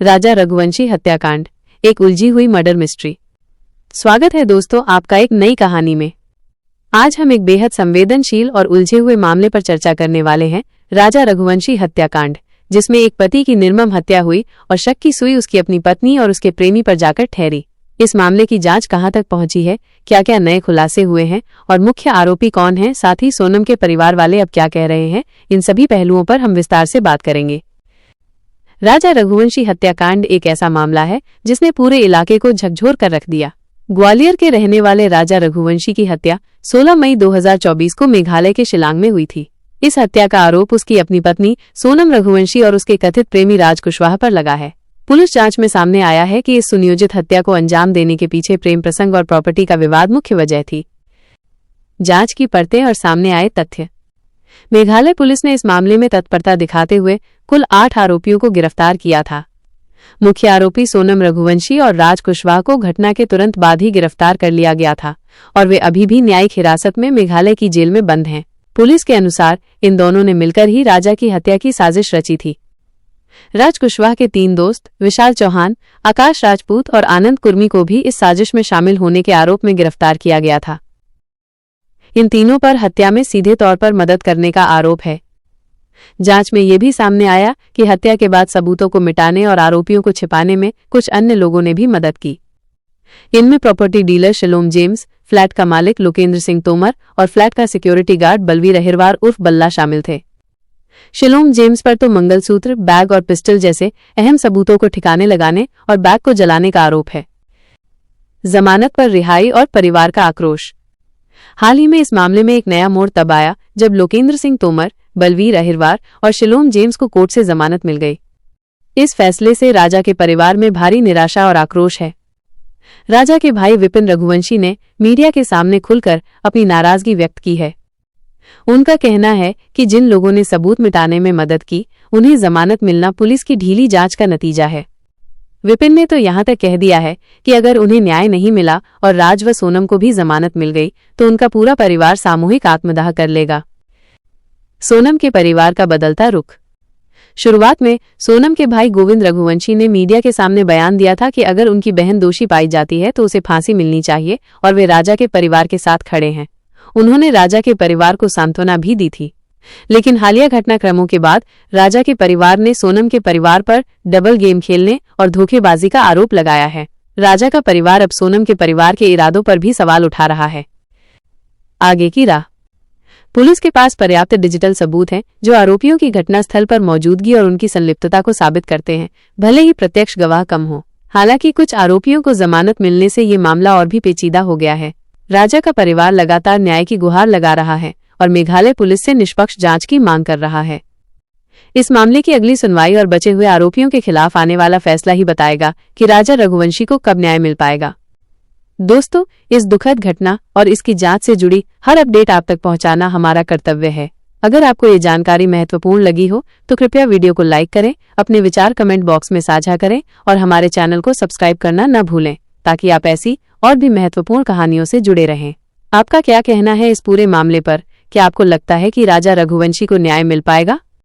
राजा रघुवंशी हत्याकांड, एक उलझी हुई मर्डर मिस्ट्री। स्वागत है दोस्तों आपका एक नई कहानी में। आज हम एक बेहद संवेदनशील और उलझे हुए मामले पर चर्चा करने वाले हैं, राजा रघुवंशी हत्याकांड, जिसमें एक पति की निर्मम हत्या हुई और शक की सुई उसकी अपनी पत्नी और उसके प्रेमी पर जाकर ठहरी। इस मामले की जांच कहां तक पहुंची है, क्या क्या नए खुलासे हुए हैं और मुख्य आरोपी कौन है, साथ ही सोनम के परिवार वाले अब क्या कह रहे हैं, इन सभी पहलुओं पर हम विस्तार से बात करेंगे। राजा रघुवंशी हत्याकांड एक ऐसा मामला है जिसने पूरे इलाके को झकझोर कर रख दिया। ग्वालियर के रहने वाले राजा रघुवंशी की हत्या 16 मई 2024 को मेघालय के शिलांग में हुई थी। इस हत्या का आरोप उसकी अपनी पत्नी सोनम रघुवंशी और उसके कथित प्रेमी राज कुशवाहा पर लगा है। पुलिस जांच में सामने आया है कि इस सुनियोजित हत्या को अंजाम देने के पीछे प्रेम प्रसंग और प्रॉपर्टी का विवाद मुख्य वजह थी। जांच की परतें और सामने आए तथ्य। मेघालय पुलिस ने इस मामले में तत्परता दिखाते हुए कुल 8 आरोपियों को गिरफ्तार किया था। मुख्य आरोपी सोनम रघुवंशी और राज कुशवाहा को घटना के तुरंत बाद ही गिरफ्तार कर लिया गया था और वे अभी भी न्यायिक हिरासत में मेघालय की जेल में बंद हैं। पुलिस के अनुसार इन दोनों ने मिलकर ही राजा की हत्या की साजिश रची थी। राज कुशवाहा के 3 दोस्त विशाल चौहान, आकाश राजपूत और आनंद कुर्मी को भी इस साजिश में शामिल होने के आरोप में गिरफ्तार किया गया था। इन तीनों पर हत्या में सीधे तौर पर मदद करने का आरोप है। जांच में यह भी सामने आया कि हत्या के बाद सबूतों को मिटाने और आरोपियों को छिपाने में कुछ अन्य लोगों ने भी मदद की। इनमें property dealer Shalom James, flat का मालिक लोकेंद्र सिंह तोमर और फ्लैट का सिक्योरिटी गार्ड बलवीर अहिरवार उर्फ बल्ला शामिल थे। शिलोम जेम्स पर तो मंगलसूत्र, बैग और पिस्टल जैसे अहम सबूतों को ठिकाने लगाने और बैग को जलाने का आरोप है। जमानत पर रिहाई और परिवार का आक्रोश। हाल ही में इस मामले में एक नया मोड़ तब आया जब लोकेंद्र सिंह तोमर, बलवीर अहिरवार और शिलोम जेम्स को कोर्ट से जमानत मिल गई। इस फैसले से राजा के परिवार में भारी निराशा और आक्रोश है। राजा के भाई विपिन रघुवंशी ने मीडिया के सामने खुलकर अपनी नाराजगी व्यक्त की है। उनका कहना है कि जिन लोगों ने सबूत मिटाने में मदद की, उन्हें जमानत मिलना पुलिस की ढीली जांच का नतीजा है। विपिन ने तो यहां तक कह दिया है कि अगर उन्हें न्याय नहीं मिला और राज व सोनम को भी जमानत मिल गई तो उनका पूरा परिवार सामूहिक आत्मदाह कर लेगा। सोनम के परिवार का बदलता रुख। शुरुआत में सोनम के भाई गोविंद रघुवंशी ने मीडिया के सामने बयान दिया था कि अगर उनकी बहन दोषी पाई जाती है तो उसे फांसी मिलनी चाहिए और वे राजा के परिवार के साथ खड़े हैं। उन्होंने राजा के परिवार को सांत्वना भी दी थी। लेकिन हालिया घटनाक्रमों के बाद राजा के परिवार ने सोनम के परिवार पर डबल गेम खेलने और धोखेबाजी का आरोप लगाया है। राजा का परिवार अब सोनम के परिवार के इरादों पर भी सवाल उठा रहा है। आगे की राह। पुलिस के पास पर्याप्त डिजिटल सबूत हैं जो आरोपियों की घटनास्थल पर मौजूदगी और उनकी संलिप्तता को साबित करते हैं, भले ही प्रत्यक्ष गवाह कम हो। हालांकि कुछ आरोपियों को जमानत मिलने से ये मामला और भी पेचीदा हो गया है। राजा का परिवार लगातार न्याय की गुहार लगा रहा है और मेघालय पुलिस से निष्पक्ष जांच की मांग कर रहा है। इस मामले की अगली सुनवाई और बचे हुए आरोपियों के खिलाफ आने वाला फैसला ही बताएगा कि राजा रघुवंशी को कब न्याय मिल पाएगा। दोस्तों, इस दुखद घटना और इसकी जांच से जुड़ी हर अपडेट आप तक पहुंचाना हमारा कर्तव्य है। अगर आपको ये जानकारी महत्वपूर्ण लगी हो तो कृपया वीडियो को लाइक करें, अपने विचार कमेंट बॉक्स में साझा करें और हमारे चैनल को सब्सक्राइब करना न भूलें ताकि आप ऐसी और भी महत्वपूर्ण कहानियों से जुड़े रहें। आपका क्या कहना है इस पूरे मामले पर? क्या आपको लगता है कि राजा रघुवंशी को न्याय मिल पाएगा?